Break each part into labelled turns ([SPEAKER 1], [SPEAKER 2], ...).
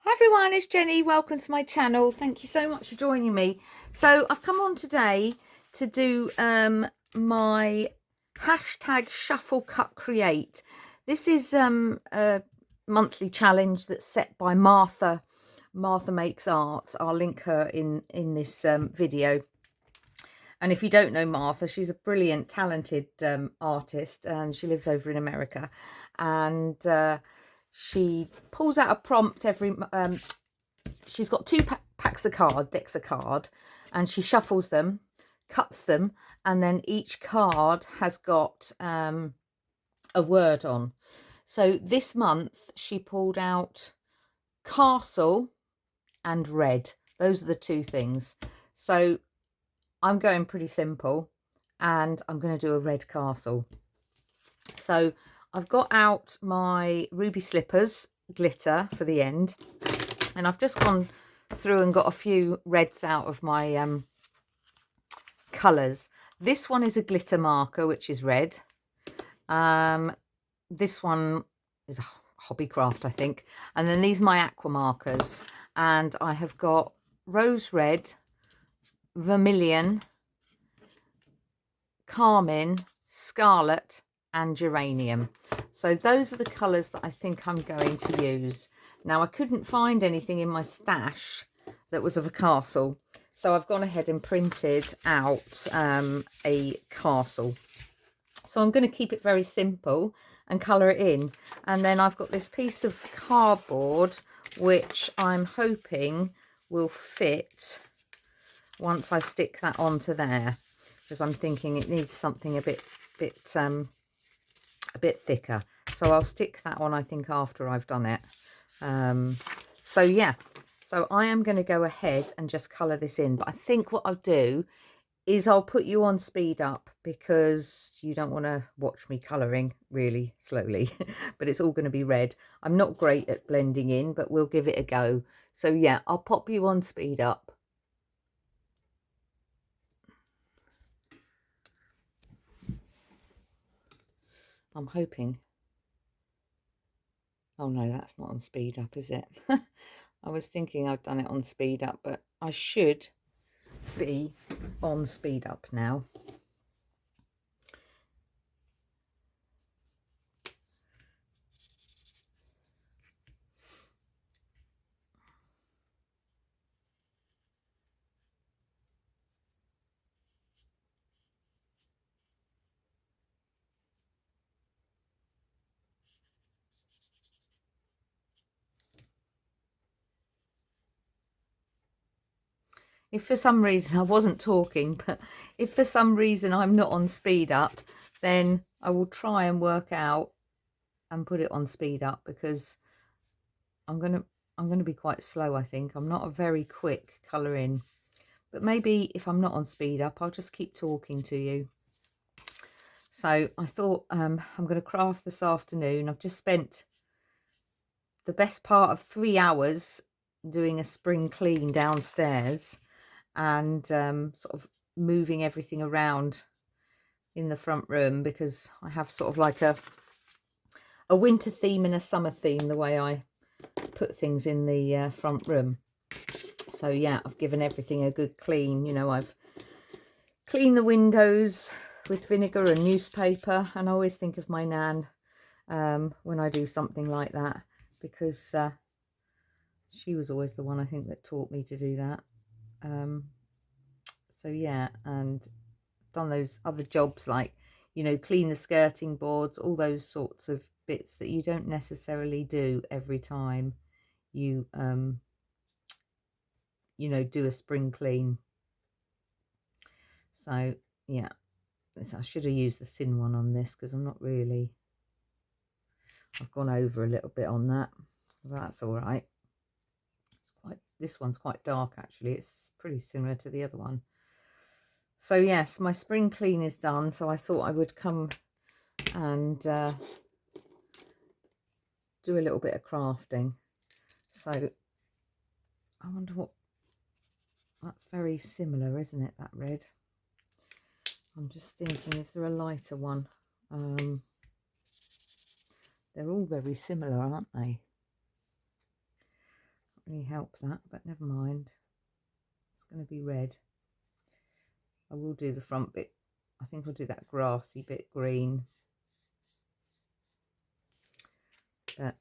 [SPEAKER 1] Hi everyone, it's Jenny. Welcome to my channel. Thank you so much for joining me. So I've come on today to do my hashtag shuffle cut create. This is a monthly challenge that's set by Martha. Martha Makes Art. I'll link her in this video. And if you don't know Martha, she's a brilliant, talented artist, and she lives over in America. And she pulls out a prompt every she's got two decks of card, and she shuffles them, cuts them, and then each card has got a word on. So this month she pulled out castle and red. Those are the two things. So I'm going pretty simple, and I'm going to do a red castle. So I've got out my ruby slippers glitter for the end, and I've just gone through and got a few reds out of my colours. This one is a glitter marker, which is red. This one is a Hobbycraft, I think. And then these are my aqua markers. And I have got rose red, vermilion, carmine, scarlet, and geranium. So those are the colours that I think I'm going to use. Now, I couldn't find anything in my stash that was of a castle, so I've gone ahead and printed out a castle. So I'm going to keep it very simple and colour it in. And then I've got this piece of cardboard, which I'm hoping will fit once I stick that onto there, because I'm thinking it needs something a bit thicker. So I'll stick that on, I think, after I've done it. So yeah, so I am going to go ahead and just colour this in. But I think what I'll do is I'll put you on speed up, because you don't want to watch me colouring really slowly. But it's all going to be red. I'm not great at blending in, but we'll give it a go. So yeah, I'll pop you on speed up. I'm hoping. Oh no, that's not on speed up, is it? I was thinking I'd done it on speed up, but I should be on speed up now. If for some reason I wasn't talking, but if for some reason I'm not on speed up, then I will try and work out and put it on speed up, because I'm gonna be quite slow, I think. I'm not a very quick colour in. But maybe if I'm not on speed up, I'll just keep talking to you. So I thought I'm going to craft this afternoon. I've just spent the best part of 3 hours doing a spring clean downstairs, and sort of moving everything around in the front room, because I have sort of like a winter theme and a summer theme, the way I put things in the front room. So yeah, I've given everything a good clean. You know, I've cleaned the windows with vinegar and newspaper, and I always think of my nan when I do something like that, because she was always the one, I think, that taught me to do that. So yeah, and done those other jobs, like, you know, clean the skirting boards, all those sorts of bits that you don't necessarily do every time you you know, do a spring clean. So yeah, I should have used the thin one on this, because I'm not really, I've gone over a little bit on that. That's all right. It's quite, this one's quite dark actually. It's pretty similar to the other one. So yes, my spring clean is done. So I thought I would come and do a little bit of crafting. So I wonder what, that's very similar, isn't it, that red? I'm just thinking, is there a lighter one? They're all very similar, aren't they? really help that, but never mind. It's going to be red. I will do the front bit. I think I'll do that grassy bit green. But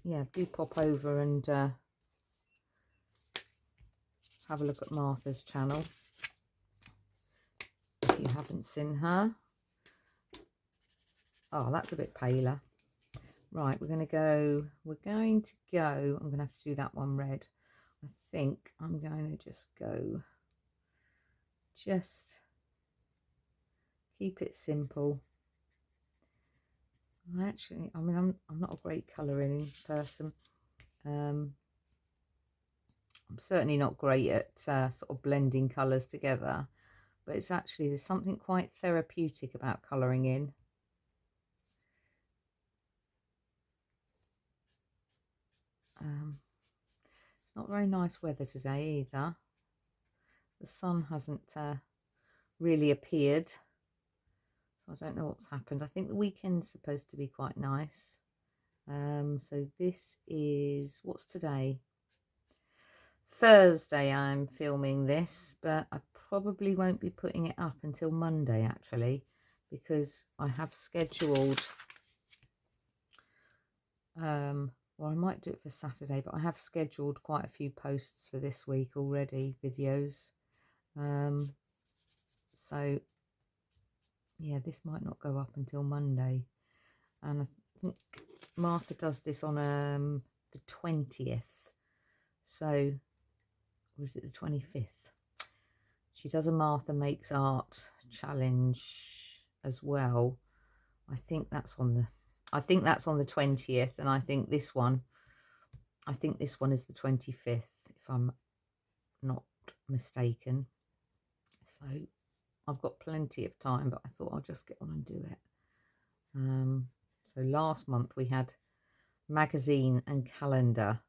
[SPEAKER 1] yeah, do pop over and have a look at Martha's channel if you haven't seen her. Oh, that's a bit paler. Right, we're going to go, I'm going to have to do that one red. I think I'm going to just go, keep it simple. I mean, I'm not a great colouring person. I'm certainly not great at sort of blending colours together, but there's something quite therapeutic about colouring in. It's not very nice weather today either. The sun hasn't really appeared, so I don't know what's happened. I think the weekend's supposed to be quite nice. So this is, what's today? Thursday I'm filming this, but I probably won't be putting it up until Monday actually, because I have scheduled, well, I might do it for Saturday, but I have scheduled quite a few posts for this week already, videos. So yeah, this might not go up until Monday. And I think Martha does this on the 20th. So, or is it the 25th? She does a Martha Makes Art challenge as well. I think that's on the 20th, and I think this one is the 25th, if I'm not mistaken. So I've got plenty of time, but I thought I'll just get on and do it. So last month we had magazine and calendar,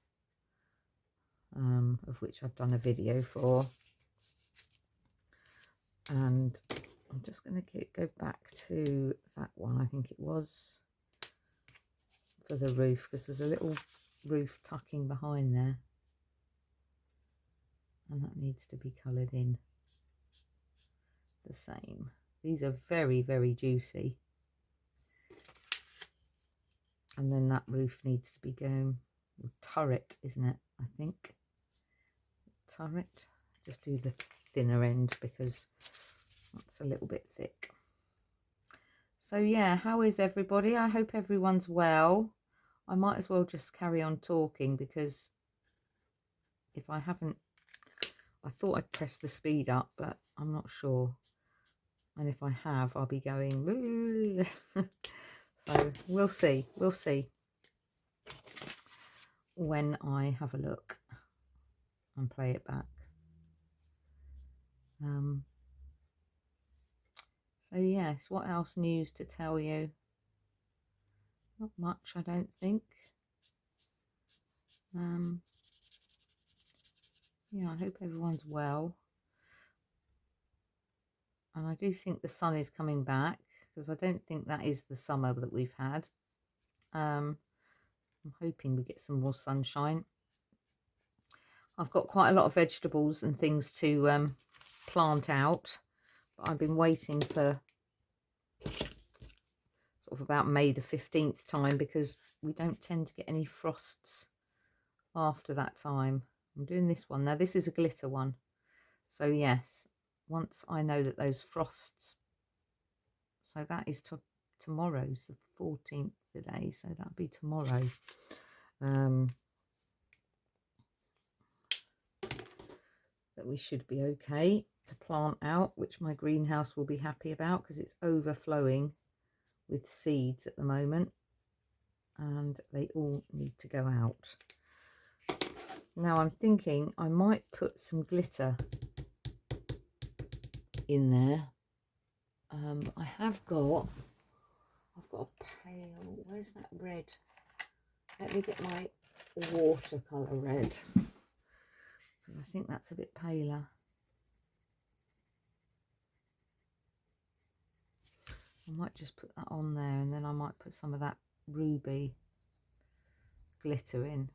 [SPEAKER 1] of which I've done a video for. And I'm just going to go back to that one. I think it was for the roof, because there's a little roof tucking behind there. And that needs to be coloured in the same. These are very, very juicy. And then that roof needs to be going, turret, isn't it? I think. Turret. Just do the thinner end because that's a little bit thick. So yeah, how is everybody? I hope everyone's well. I might as well just carry on talking, because if I haven't, I thought I'd press the speed up, but I'm not sure. And if I have, I'll be going so we'll see when I have a look and play it back. So yes, what else news to tell you? Not much, I don't think. Yeah, I hope everyone's well. And I do think the sun is coming back, because I don't think that is the summer that we've had. I'm hoping we get some more sunshine. I've got quite a lot of vegetables and things to plant out, but I've been waiting for sort of about May the 15th time, because we don't tend to get any frosts after that time. I'm doing this one now. This is a glitter one. So yes, once I know that those frosts, so that is tomorrow's the 14th today, so that'll be tomorrow. That we should be okay to plant out, which my greenhouse will be happy about, because it's overflowing with seeds at the moment, and they all need to go out. Now I'm thinking I might put some glitter in there. I've got a pale, where's that red? Let me get my watercolour red, because I think that's a bit paler. I might just put that on there, and then I might put some of that ruby glitter in.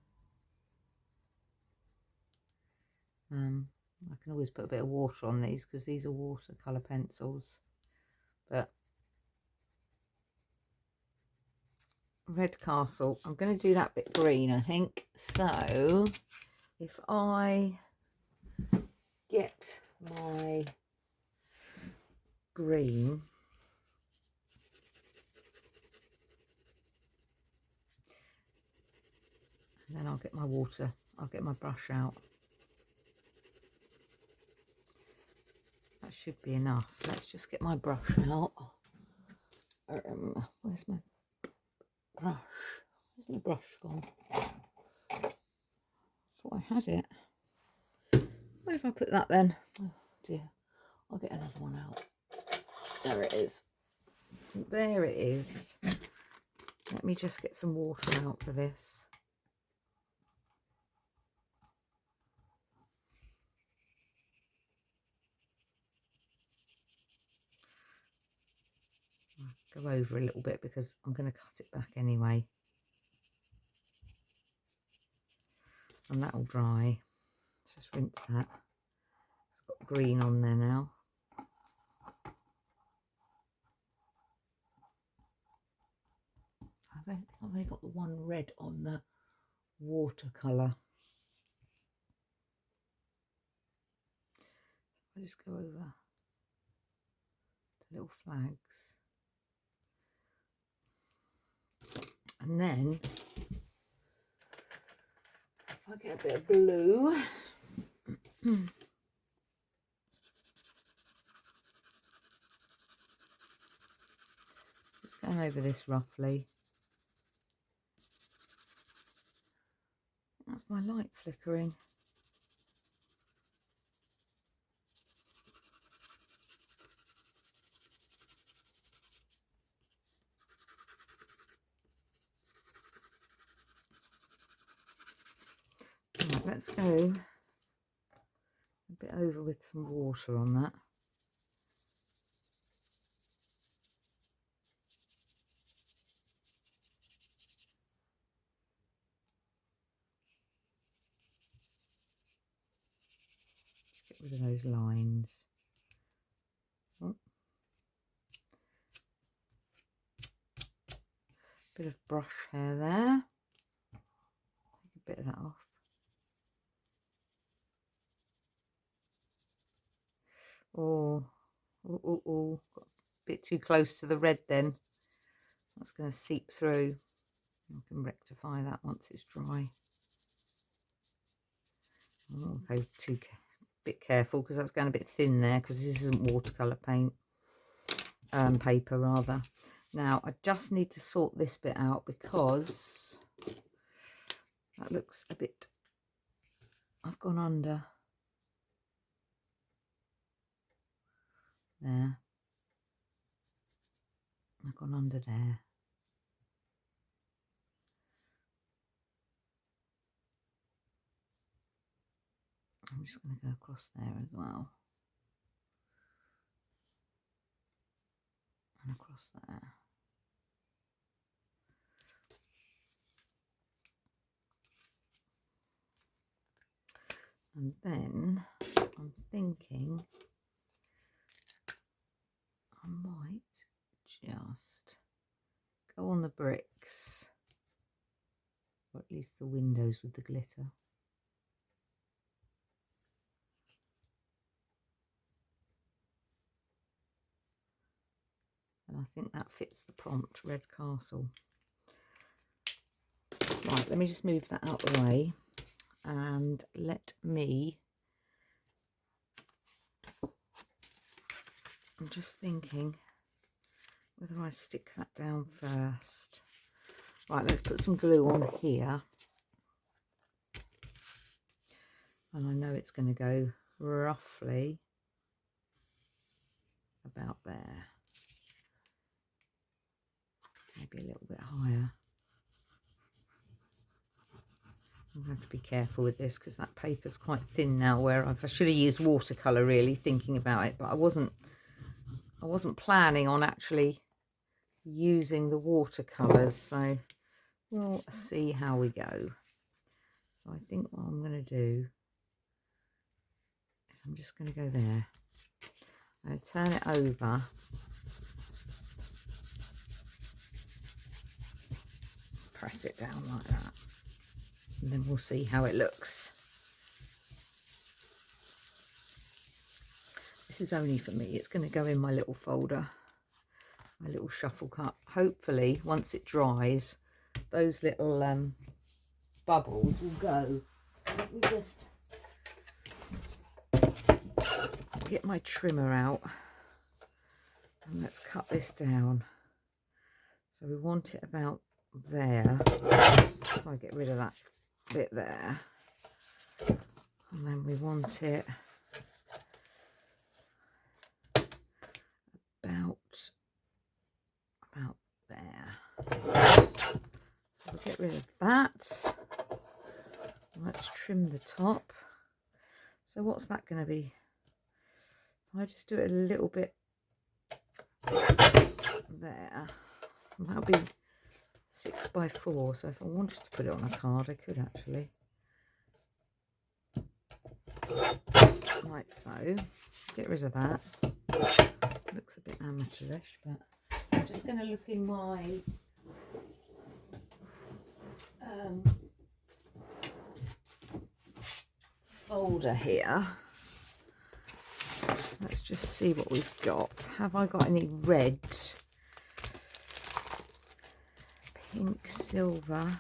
[SPEAKER 1] I can always put a bit of water on these because these are watercolour pencils. But Red Castle, I'm going to do that bit green, I think. So if I get my green, and then I'll get my water, I'll get my brush out. That should be enough. Let's just get my brush out. Where's my brush? Where's my brush gone? Thought I had it. Where have I put that then? Oh dear. I'll get another one out. There it is. There it is. Let me just get some water out for this. I'll go over a little bit because I'm going to cut it back anyway. And that'll dry. Just rinse that. It's got green on there now. I've only got the one red on the watercolour. I'll just go over the little flags. And then if I get a bit of blue, just going over this roughly. That's my light flickering. Right, let's go a bit over with some water on that. Just get rid of those lines. Oh. Bit of brush hair there. Take a bit of that off. Oh, got a bit too close to the red then. That's going to seep through. I can rectify that once it's dry. I'll go bit careful because that's going a bit thin there because this isn't watercolour paint. Paper rather. Now I just need to sort this bit out because that looks a bit, I've gone under there. I've gone under there. I'm just going to go across there as well. And across there. And then I'm thinking I might just go on the bricks, or at least the windows with the glitter. And I think that fits the prompt, Red Castle. Right, let me just move that out of the way and let me, I'm just thinking whether I stick that down first. Right, let's put some glue on here. And I know it's going to go roughly about there. Maybe a little bit higher. I'm going to have to be careful with this because that paper's quite thin now, where I should have used watercolour really, thinking about it, but I wasn't planning on actually using the watercolours, so we'll see how we go. So I think what I'm going to do So I'm just going to go there. I'm going to turn it over. Press it down like that. And then we'll see how it looks. This is only for me. It's going to go in my little folder, my little shuffle cup. Hopefully, once it dries, those little bubbles will go. So let me just get my trimmer out and let's cut this down. So we want it about there. So I get rid of that bit there. And then we want it about there. So we'll get rid of that. Let's trim the top. So what's that going to be? If I just do it a little bit there, that'll be 6 by 4. So if I wanted to put it on a card, I could actually. Like so. Get rid of that. Looks a bit amateurish, but I'm just going to look in my folder here. Let's just see what we've got. Have I got any red, pink, silver?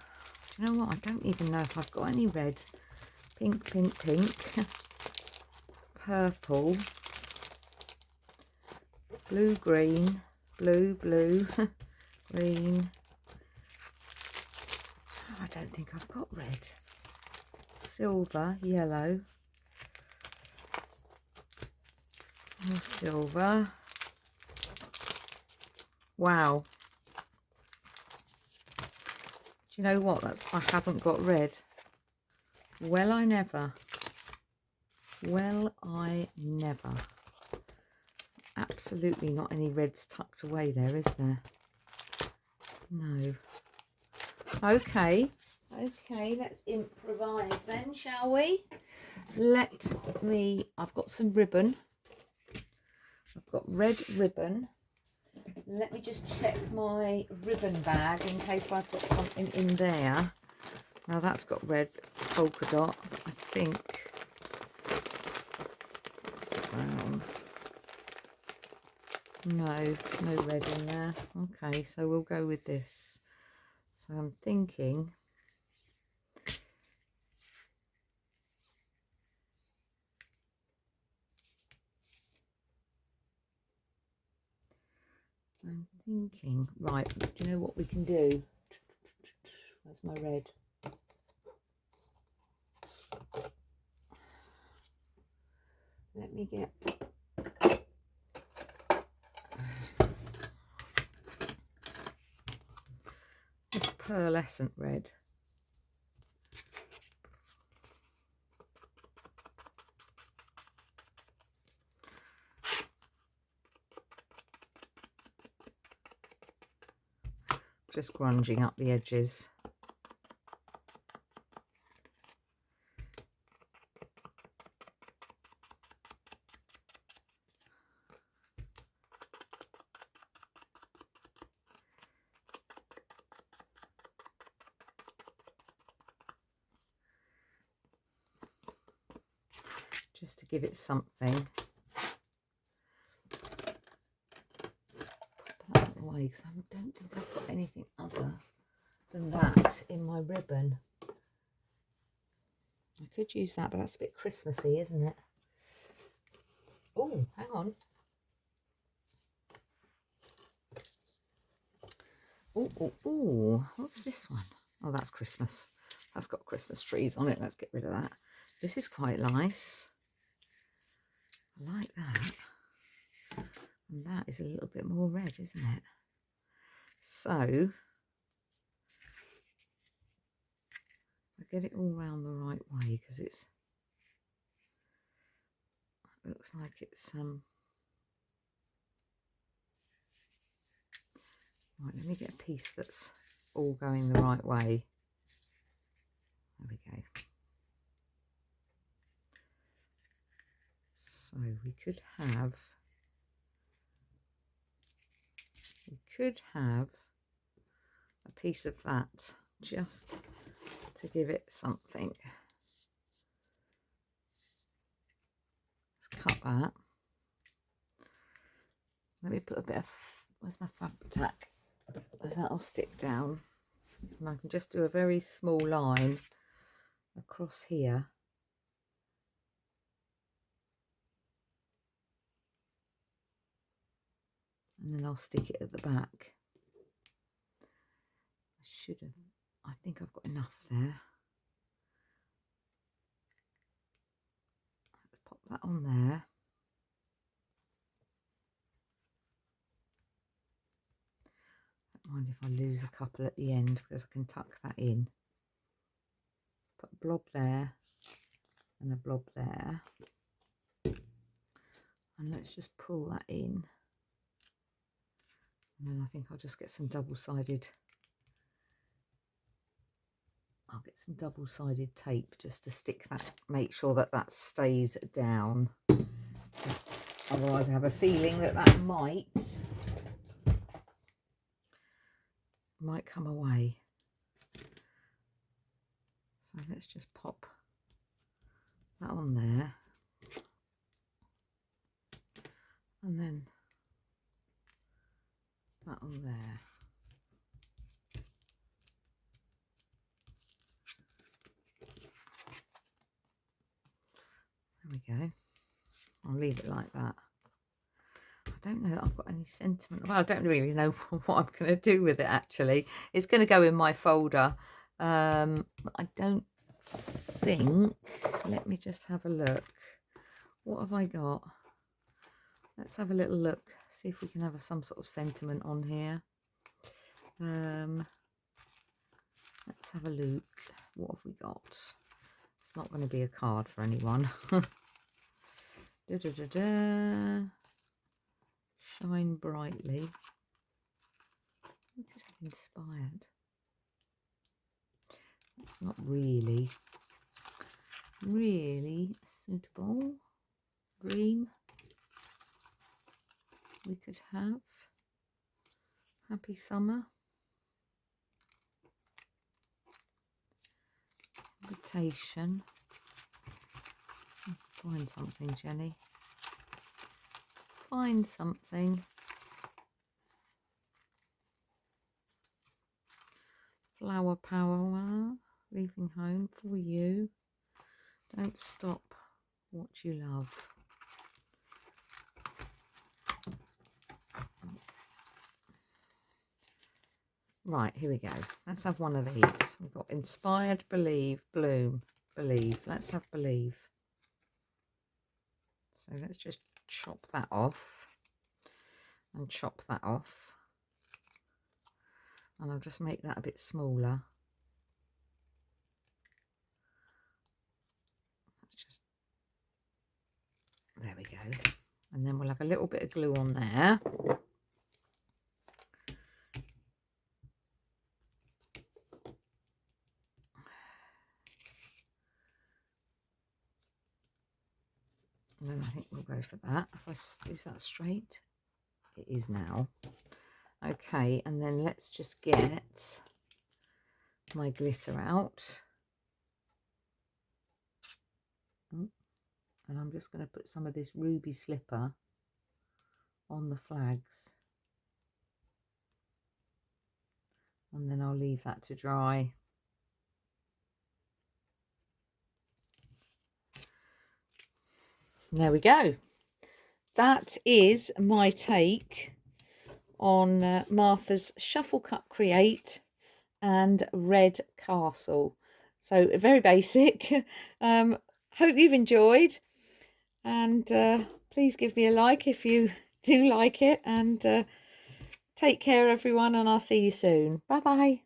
[SPEAKER 1] Do you know what? I don't even know if I've got any red. Pink, pink, pink. Purple. Blue, green. Blue, blue. Green. Oh, I don't think I've got red. Silver, yellow. More silver. Wow. Do you know what? I haven't got red. Well, I never. Well, I never. Absolutely not any reds tucked away there, is there? No. Okay. Okay, let's improvise then, shall we? I've got some ribbon. I've got red ribbon. Let me just check my ribbon bag in case I've got something in there. Now that's got red polka dot, I think. It's brown. No red in there. Okay, so we'll go with this. So I'm thinking right, do you know what we can do? Where's my red? Let me get this pearlescent red. Just grunging up the edges. Just to give it something. Because I don't think I've got anything other than that in my ribbon. I could use that, but that's a bit Christmassy, isn't it? Oh, hang on. Oh, what's this one? Oh, that's Christmas. That's got Christmas trees on it. Let's get rid of that. This is quite nice. I like that. And that is a little bit more red, isn't it? So I get it all round the right way because it looks like it's right. Let me get a piece that's all going the right way. There we go. So we could have a piece of that just to give it something. Let's cut that. Let me put a bit of, where's my fabric tack? Because that'll stick down. And I can just do a very small line across here. And then I'll stick it at the back. I think I've got enough there. Let's pop that on there. Don't mind if I lose a couple at the end because I can tuck that in. Put a blob there and a blob there. And let's just pull that in. And then I think I'll just get some double-sided tape just to stick that, make sure that that stays down. Otherwise I have a feeling that that might come away. So let's just pop that on there. And then that on there. There we go. I'll leave it like that. I don't know that I've got any sentiment. Well, I don't really know what I'm going to do with it, actually. It's going to go in my folder. I don't think... Let me just have a look. What have I got? Let's have a little look. See if we can have some sort of sentiment on here. Let's have a look. What have we got? It's not going to be a card for anyone. Da, da, da, da. Shine brightly. We could have inspired. That's not really suitable. Green. We could have happy summer. Invitation. Find something, Jenny. Find something. Flower power. Leaving home for you. Don't stop what you love. Right, here we go. Let's have one of these. We've got inspired, believe, bloom, believe. Let's have believe. So let's just chop that off and chop that off. And I'll just make that a bit smaller. Let's just, there we go. And then we'll have a little bit of glue on there. And then I think we'll go for that. Is that straight? It is now. Okay, and then let's just get my glitter out. Oh, and I'm just going to put some of this ruby slipper on the flags. And then I'll leave that to dry. There we go. That is my take on Martha's Shuffle Cut Create and Red Castle. So very basic. Hope you've enjoyed, and please give me a like if you do like it, and take care everyone, and I'll see you soon. Bye bye.